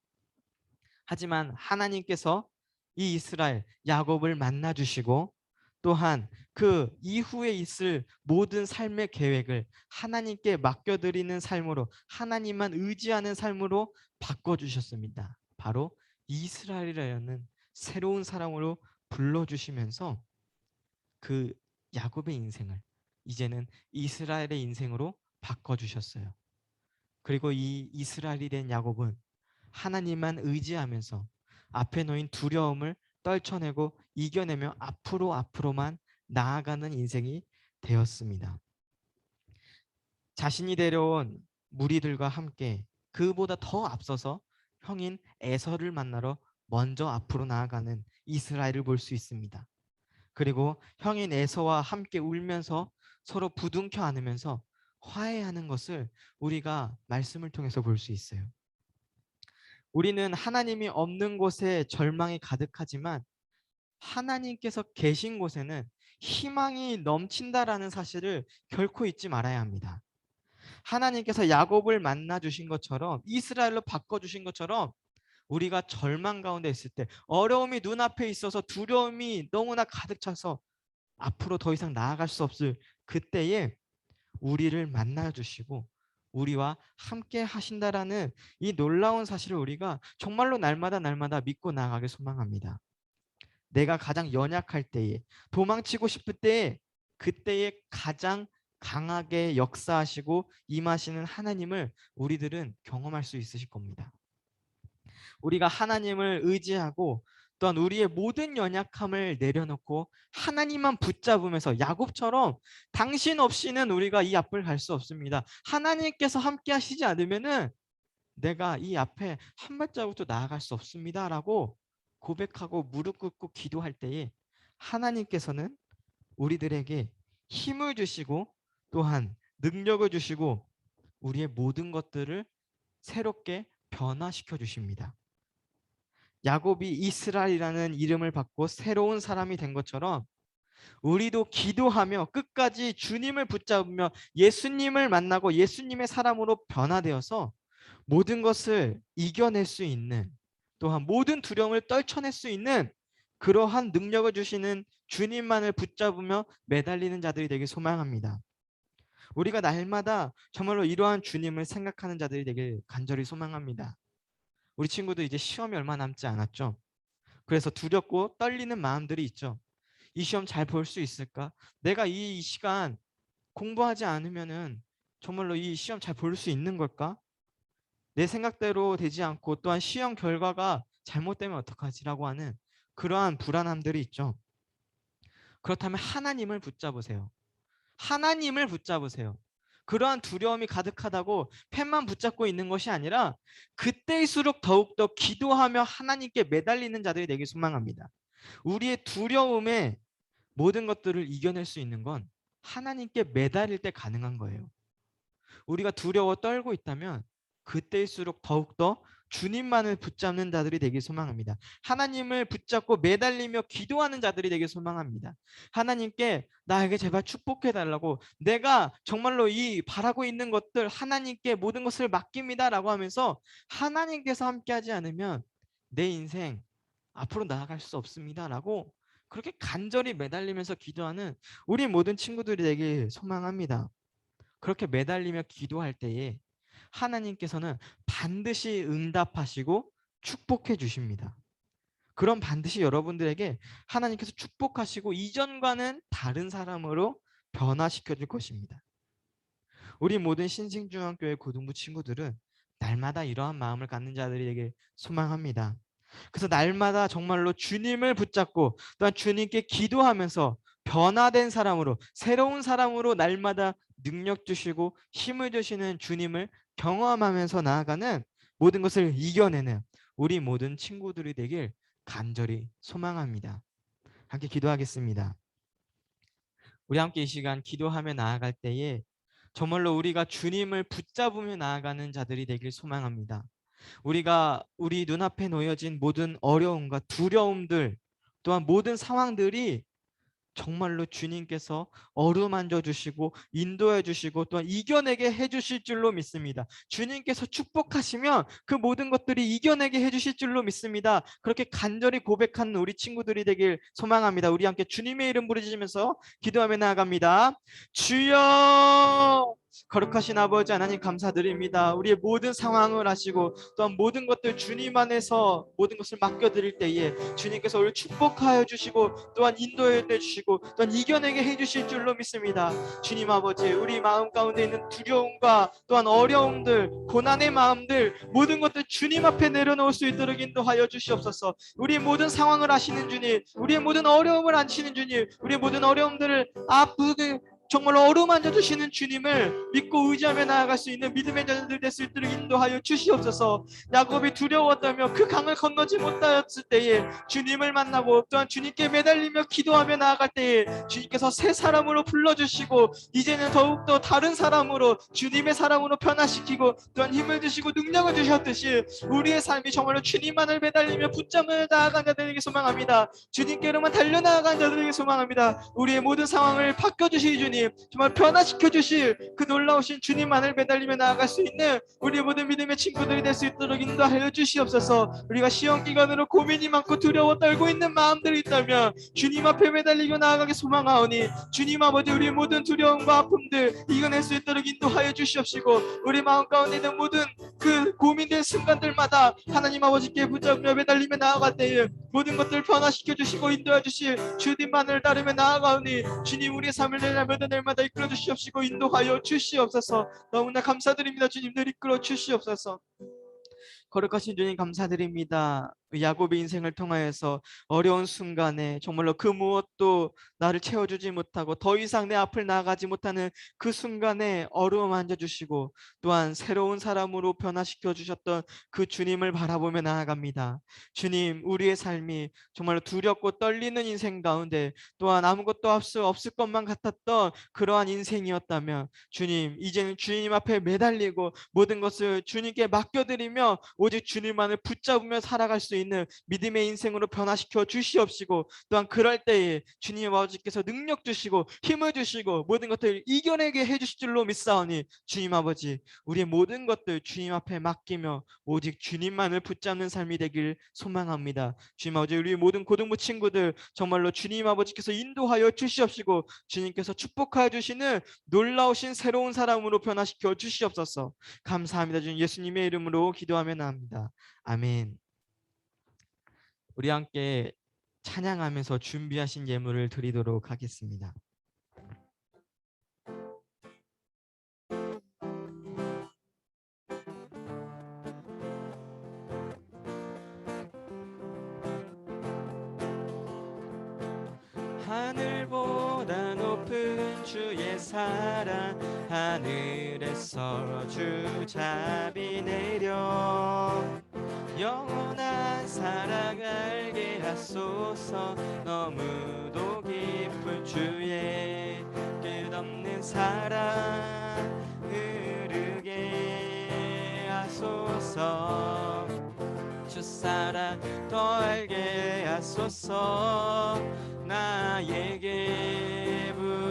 하지만 하나님께서 이 이스라엘 야곱을 만나 주시고, 또한 그 이후에 있을 모든 삶의 계획을 하나님께 맡겨드리는 삶으로, 하나님만 의지하는 삶으로 바꿔주셨습니다. 바로 이스라엘이라는 새로운 사람으로 불러주시면서 그 야곱의 인생을 이제는 이스라엘의 인생으로 바꿔주셨어요. 그리고 이 이스라엘이 된 야곱은 하나님만 의지하면서 앞에 놓인 두려움을 떨쳐내고 이겨내며 앞으로만 나아가는 인생이 되었습니다. 자신이 데려온 무리들과 함께 그보다 더 앞서서 형인 에서를 만나러 먼저 앞으로 나아가는 이스라엘을 볼 수 있습니다. 그리고 형인 에서와 함께 울면서 서로 부둥켜 안으면서 화해하는 것을 우리가 말씀을 통해서 볼 수 있어요. 우리는 하나님이 없는 곳에 절망이 가득하지만 하나님께서 계신 곳에는 희망이 넘친다라는 사실을 결코 잊지 말아야 합니다. 하나님께서 야곱을 만나 주신 것처럼, 이스라엘로 바꿔 주신 것처럼, 우리가 절망 가운데 있을 때, 어려움이 눈앞에 있어서 두려움이 너무나 가득 차서 앞으로 더 이상 나아갈 수 없을 그때에 우리를 만나 주시고 우리와 함께 하신다라는 이 놀라운 사실을 우리가 정말로 날마다 믿고 나아가길 소망합니다. 내가 가장 연약할 때에, 도망치고 싶을 때에, 그때에 가장 강하게 역사하시고 임하시는 하나님을 우리들은 경험할 수 있으실 겁니다. 우리가 하나님을 의지하고 또한 우리의 모든 연약함을 내려놓고 하나님만 붙잡으면서 야곱처럼 당신 없이는 우리가 이 앞을 갈 수 없습니다. 하나님께서 함께 하시지 않으면은 내가 이 앞에 한 발자국도 나아갈 수 없습니다라고 고백하고 무릎 꿇고 기도할 때에 하나님께서는 우리들에게 힘을 주시고 또한 능력을 주시고 우리의 모든 것들을 새롭게 변화시켜 주십니다. 야곱이 이스라엘이라는 이름을 받고 새로운 사람이 된 것처럼 우리도 기도하며 끝까지 주님을 붙잡으며 예수님을 만나고 예수님의 사람으로 변화되어서 모든 것을 이겨낼 수 있는, 또한 모든 두려움을 떨쳐낼 수 있는 그러한 능력을 주시는 주님만을 붙잡으며 매달리는 자들이 되길 소망합니다. 우리가 날마다 정말로 이러한 주님을 생각하는 자들이 되길 간절히 소망합니다. 우리 친구들 이제 시험이 얼마 남지 않았죠? 그래서 두렵고 떨리는 마음들이 있죠. 이 시험 잘 볼 수 있을까? 내가 이 시간 공부하지 않으면은 정말로 이 시험 잘 볼 수 있는 걸까? 내 생각대로 되지 않고 또한 시험 결과가 잘못되면 어떡하지라고 하는 그러한 불안함들이 있죠. 그렇다면 하나님을 붙잡으세요. 하나님을 붙잡으세요. 그러한 두려움이 가득하다고 펜만 붙잡고 있는 것이 아니라 그때일수록 더욱더 기도하며 하나님께 매달리는 자들이 되길 소망합니다. 우리의 두려움에 모든 것들을 이겨낼 수 있는 건 하나님께 매달릴 때 가능한 거예요. 우리가 두려워 떨고 있다면 그때일수록 더욱더 주님만을 붙잡는 자들이 되길 소망합니다. 하나님을 붙잡고 매달리며 기도하는 자들이 되길 소망합니다. 하나님께 나에게 제발 축복해 달라고, 내가 정말로 이 바라고 있는 것들 하나님께 모든 것을 맡깁니다라고 하면서 하나님께서 함께하지 않으면 내 인생 앞으로 나아갈 수 없습니다라고 그렇게 간절히 매달리면서 기도하는 우리 모든 친구들이 되길 소망합니다. 그렇게 매달리며 기도할 때에 하나님께서는 반드시 응답하시고 축복해 주십니다. 그럼 반드시 여러분들에게 하나님께서 축복하시고 이전과는 다른 사람으로 변화시켜 줄 것입니다. 우리 모든 신생중앙교회 고등부 친구들은 날마다 이러한 마음을 갖는 자들이 되길 소망합니다. 그래서 날마다 정말로 주님을 붙잡고 또한 주님께 기도하면서 변화된 사람으로, 새로운 사람으로 날마다 능력 주시고 힘을 주시는 주님을 경험하면서 나아가는 모든 것을 이겨내는 우리 모든 친구들이 되길 간절히 소망합니다. 함께 기도하겠습니다. 우리 함께 이 시간 기도하며 나아갈 때에 정말로 우리가 주님을 붙잡으며 나아가는 자들이 되길 소망합니다. 우리가 우리 눈앞에 놓여진 모든 어려움과 두려움들, 또한 모든 상황들이 정말로 주님께서 어루만져 주시고 인도해 주시고 또한 이겨내게 해 주실 줄로 믿습니다. 주님께서 축복하시면 그 모든 것들이 이겨내게 해 주실 줄로 믿습니다. 그렇게 간절히 고백하는 우리 친구들이 되길 소망합니다. 우리 함께 주님의 이름 부르짖으면서 기도하며 나아갑니다. 주여, 거룩하신 아버지 하나님 감사드립니다. 우리의 모든 상황을 아시고 또한 모든 것들 주님 안에서 모든 것을 맡겨드릴 때에 주님께서 우리를 축복하여 주시고 또한 인도해 주시고 또한 이겨내게 해주실 줄로 믿습니다. 주님 아버지, 우리 마음 가운데 있는 두려움과 또한 어려움들, 고난의 마음들 모든 것들 주님 앞에 내려놓을 수 있도록 인도하여 주시옵소서. 우리의 모든 상황을 아시는 주님, 우리의 모든 어려움을 아시는 주님, 우리의 모든 어려움들을 아프게 정말 어루만져 주시는 주님을 믿고 의지하며 나아갈 수 있는 믿음의 자녀들 될 수 있도록 인도하여 주시옵소서. 야곱이 두려웠다며 그 강을 건너지 못하였을 때에 주님을 만나고 또한 주님께 매달리며 기도하며 나아갈 때에 주님께서 새 사람으로 불러주시고 이제는 더욱더 다른 사람으로 주님의 사람으로 변화시키고 또한 힘을 주시고 능력을 주셨듯이 우리의 삶이 정말로 주님만을 매달리며 붙잡아 나아간 자들에게 소망합니다. 주님께로만 달려나아간 자들에게 소망합니다. 우리의 모든 상황을 바꿔주시기 주님, 정말 변화시켜 주실 그 놀라우신 주님만을 매달리며 나아갈 수 있는 우리 모든 믿음의 친구들이 될 수 있도록 인도하여 주시옵소서. 우리가 시험 기간으로 고민이 많고 두려워 떨고 있는 마음들이 있다면 주님 앞에 매달리고 나아가게 소망하오니 주님 아버지, 우리 모든 두려움과 아픔들 이겨낼 수 있도록 인도하여 주시옵시고 우리 마음 가운데 있는 모든 그 고민된 순간들마다 하나님 아버지께 붙잡으며 매달리며 나아갈 때에 모든 것들 변화시켜 주시고 인도해 주실 주님만을 따르며 나아가오니 주님, 우리의 삶을 날마다 이끌어 주시옵시고 인도하여 주시옵소서. 너무나 감사드립니다. 주님들 이끌어 주시옵소서. 거룩하신 주님 감사드립니다. 야곱의 인생을 통하여서 어려운 순간에 정말로 그 무엇도 나를 채워주지 못하고 더 이상 내 앞을 나아가지 못하는 그 순간에 어루만져 주시고 또한 새로운 사람으로 변화시켜 주셨던 그 주님을 바라보며 나아갑니다. 주님, 우리의 삶이 정말로 두렵고 떨리는 인생 가운데 또한 아무것도 없을 것만 같았던 그러한 인생이었다면 주님, 이제는 주님 앞에 매달리고 모든 것을 주님께 맡겨드리며 오직 주님만을 붙잡으며 살아갈 수 있는 믿음의 인생으로 변화시켜 주시옵시고 또한 그럴 때에 주님 아버지께서 능력 주시고 힘을 주시고 모든 것들을 이겨내게 해주실 줄로 믿사오니 주님 아버지, 우리의 모든 것들 주님 앞에 맡기며 오직 주님만을 붙잡는 삶이 되길 소망합니다. 주님 아버지, 우리 모든 고등부 친구들 정말로 주님 아버지께서 인도하여 주시옵시고 주님께서 축복하여 주시는 놀라우신 새로운 사람으로 변화시켜 주시옵소서. 감사합니다. 주님 예수님의 이름으로 기도하며 나옵니다. 아멘. 우리 함께 찬양하면서 준비하신 예물을 드리도록 하겠습니다. 하늘보다 보다 높은 주의 사랑 하늘에서 주잡이 내려 영원한 사랑 알게 하소서 너무도 깊은 주의 끝없는 사랑 흐르게 하소서 주 사랑 더 알게 하소서 나에게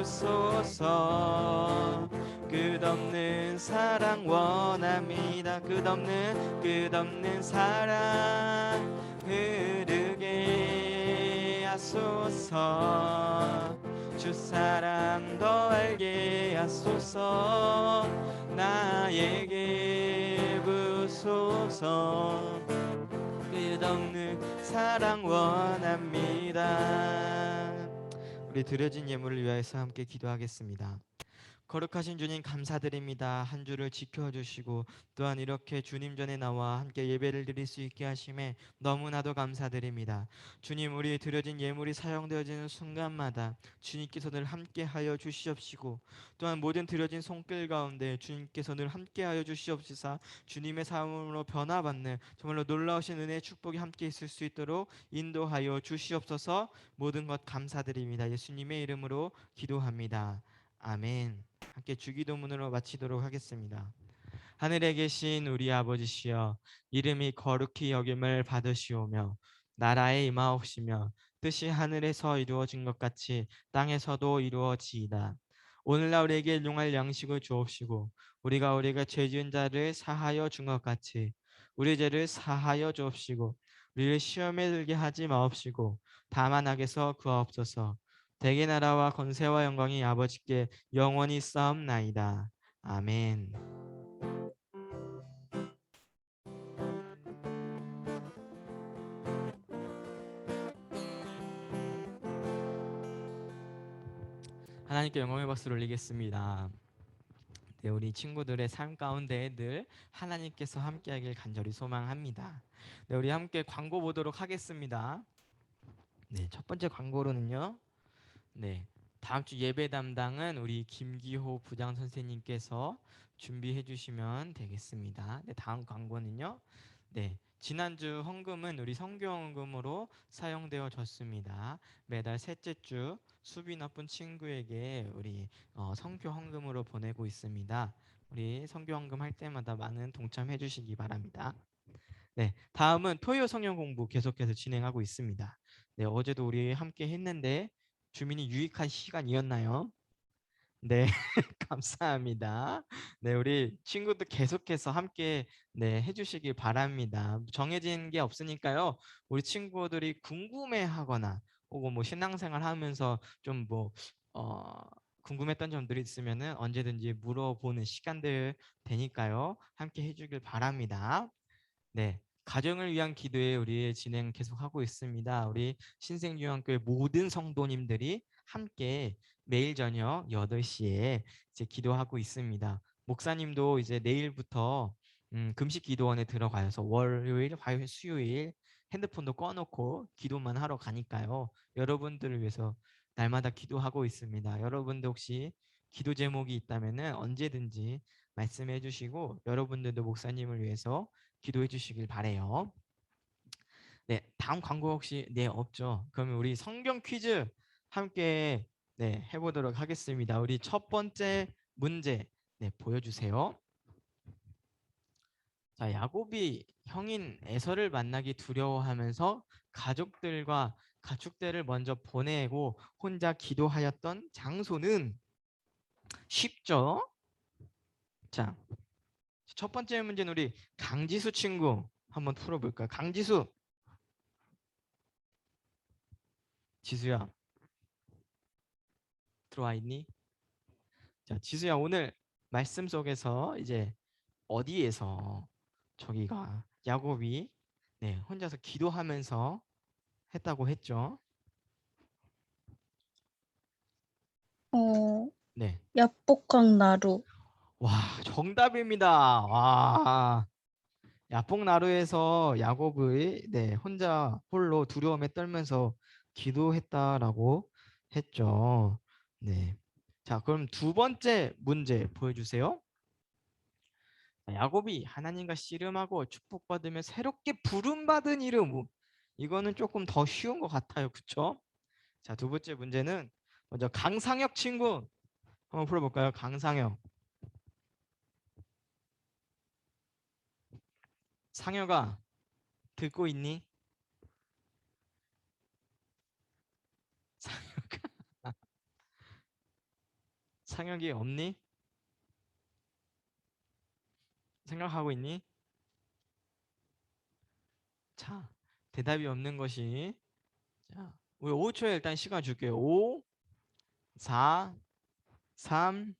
부소서 끝없는 사랑 원합니다 끝없는 사랑 흐르게 하소서 주 사랑 더 알게 하소서 나에게 부소서 끝없는 사랑 원합니다. 우리 드려진 예물을 위하여서 함께 기도하겠습니다. 거룩하신 주님 감사드립니다. 한 주를 지켜주시고 또한 이렇게 주님 전에 나와 함께 예배를 드릴 수 있게 하심에 너무나도 감사드립니다. 주님 우리 드려진 예물이 사용되어지는 순간마다 주님께서 늘 함께하여 주시옵시고 또한 모든 드려진 손길 가운데 주님께서 늘 함께하여 주시옵시사 주님의 삶으로 변화받는 정말로 놀라우신 은혜의 축복이 함께 있을 수 있도록 인도하여 주시옵소서. 모든 것 감사드립니다. 예수님의 이름으로 기도합니다. 아멘. 함께 주기도문으로 마치도록 하겠습니다. 하늘에 계신 우리 아버지시여 이름이 거룩히 여김을 받으시오며 나라에 임하옵시며 뜻이 하늘에서 이루어진 것 같이 땅에서도 이루어지이다. 오늘날 우리에게 일용할 양식을 주옵시고 우리가 죄 지은 자를 사하여 준 것 같이 우리 죄를 사하여 주옵시고 우리를 시험에 들게 하지 마옵시고 다만 악에서 구하옵소서. 대개 나라와 권세와 영광이 아버지께 영원히 싸움나이다. 아멘. 하나님께 영광의 박수를 올리겠습니다. 네, 우리 친구들의 삶 가운데 늘 하나님께서 함께하길 간절히 소망합니다. 네, 우리 함께 광고 보도록 하겠습니다. 네, 첫 번째 광고로는요. 네, 다음 주 예배 담당은 우리 김기호 부장 선생님께서 준비해 주시면 되겠습니다. 네, 다음 광고는요. 네, 지난주 헌금은 우리 성교 헌금으로 사용되어졌습니다. 매달 셋째 주 수비 나쁜 친구에게 우리 성교 헌금으로 보내고 있습니다. 우리 성교 헌금 할 때마다 많은 동참해 주시기 바랍니다. 네, 다음은 토요 성경 공부 계속해서 진행하고 있습니다. 네, 어제도 우리 함께 했는데 주민이 유익한 시간이었나요? 네, 감사합니다. 네, 우리 친구들 계속해서 함께 해주시기 바랍니다. 정해진 게 없으니까요. 우리 친구들이 궁금해하거나 혹은 뭐 신앙생활 하면서 좀 궁금했던 점들이 있으면은 언제든지 물어보는 시간들 되니까요. 함께 해주길 바랍니다. 네, 가정을 위한 기도회 우리 진행 계속하고 있습니다. 우리 신생중앙교회 모든 성도님들이 함께 매일 저녁 8시에 이제 기도하고 있습니다. 목사님도 이제 내일부터 금식 기도원에 들어가서 월요일, 화요일, 수요일 핸드폰도 꺼놓고 기도만 하러 가니까요. 여러분들을 위해서 날마다 기도하고 있습니다. 여러분들 혹시 기도 제목이 있다면은 언제든지 말씀해 주시고 여러분들도 목사님을 위해서 기도해 주시길 바래요. 네, 다음 광고 혹시 없죠? 그러면 우리 성경 퀴즈 함께 해보도록 하겠습니다. 우리 첫 번째 문제 보여주세요. 자, 야곱이 형인 에서를 만나기 두려워하면서 가족들과 가축대를 먼저 보내고 혼자 기도하였던 장소는 쉽죠? 자, 첫 번째 문제는 우리 강지수 친구 한번 풀어볼까요? 강지수, 지수야 들어와 있니? 자, 지수야 오늘 말씀 속에서 이제 어디에서 저기가 야곱이 혼자서 기도하면서 했다고 했죠? 네. 야복강 나루. 와, 정답입니다. 와. 야복나루에서 야곱이 혼자 홀로 두려움에 떨면서 기도했다라고 했죠. 네. 자, 그럼 두 번째 문제 보여주세요. 야곱이 하나님과 씨름하고 축복받으며 새롭게 부름받은 이름. 이거는 조금 더 쉬운 것 같아요. 그쵸? 자, 두 번째 문제는 먼저 강상혁 친구 한번 풀어볼까요? 강상혁. 상혁아, 듣고 있니? 상혁아, 상혁이 없니? 생각하고 있니? 자, 대답이 없는 것이 자, 우리 5초에 일단 시간 줄게요. 5, 4, 3,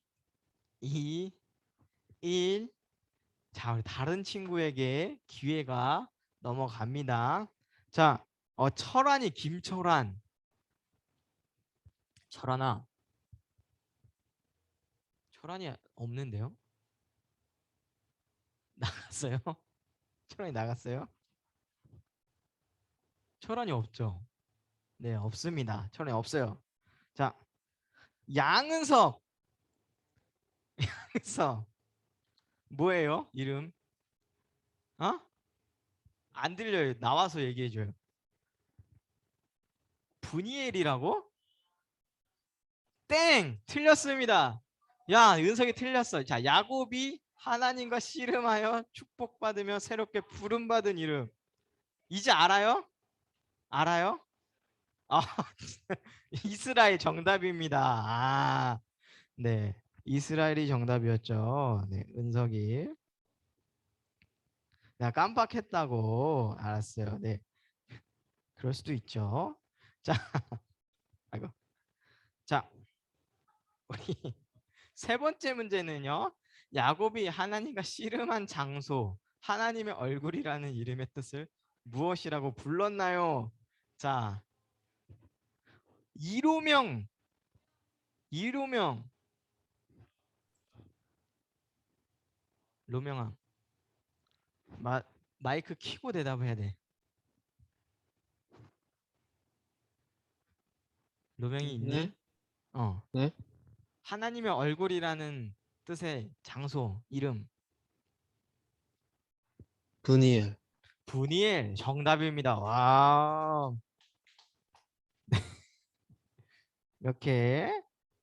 2, 1. 자, 우리 다른 친구에게 기회가 넘어갑니다. 자, 철환이 김철환. 철환아, 철환이 없는데요? 나갔어요? 철환이 나갔어요? 철환이 없죠? 네, 없습니다. 철환이 없어요. 자, 양은석. 양은석. 뭐예요? 이름? 어? 안 들려요. 나와서 얘기해줘요. 분이엘이라고? 땡! 틀렸습니다. 야, 은석이 틀렸어. 자, 야곱이 하나님과 씨름하여 축복받으며 새롭게 부름받은 이름. 이제 알아요? 알아요? 아, 이스라엘 정답입니다. 아, 네. 이스라엘이 정답이었죠. 네, 은석이. 내가 깜빡했다고. 알았어요. 네. 그럴 수도 있죠. 자, 아이고. 자, 우리 세 번째 문제는요. 야곱이 하나님과 씨름한 장소, 하나님의 얼굴이라는 이름의 뜻을 무엇이라고 불렀나요? 자, 이로명, 이로명, 로명아, 마이크 켜고 대답해야 돼. 로명이 있니? 네, 어, 네. 하나님의 얼굴이라는 뜻의 장소, 이름. 분이엘. 분이엘 정답입니다. 와. 이렇게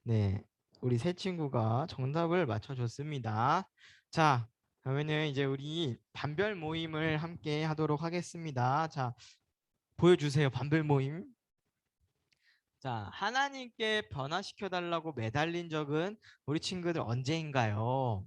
네 우리 세 친구가 정답을 맞춰줬습니다. 자, 그러면은 이제 우리 반별 모임을 함께 하도록 하겠습니다. 자, 보여주세요. 반별 모임. 자, 하나님께 변화시켜 달라고 매달린 적은 우리 친구들 언제인가요?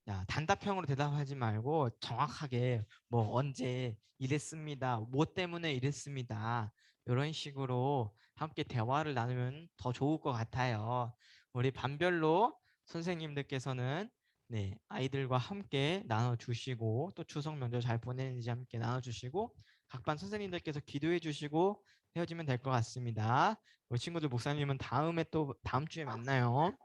야, 단답형으로 대답하지 말고 정확하게 뭐 언제 이랬습니다. 뭐 때문에 이랬습니다. 이런 식으로 함께 대화를 나누면 더 좋을 것 같아요. 우리 반별로 선생님들께서는 네, 아이들과 함께 나눠주시고 또 추석 명절 잘 보내는지 함께 나눠주시고 각 반 선생님들께서 기도해 주시고 헤어지면 될 것 같습니다. 우리 친구들 목사님은 다음에 또 다음 주에 만나요.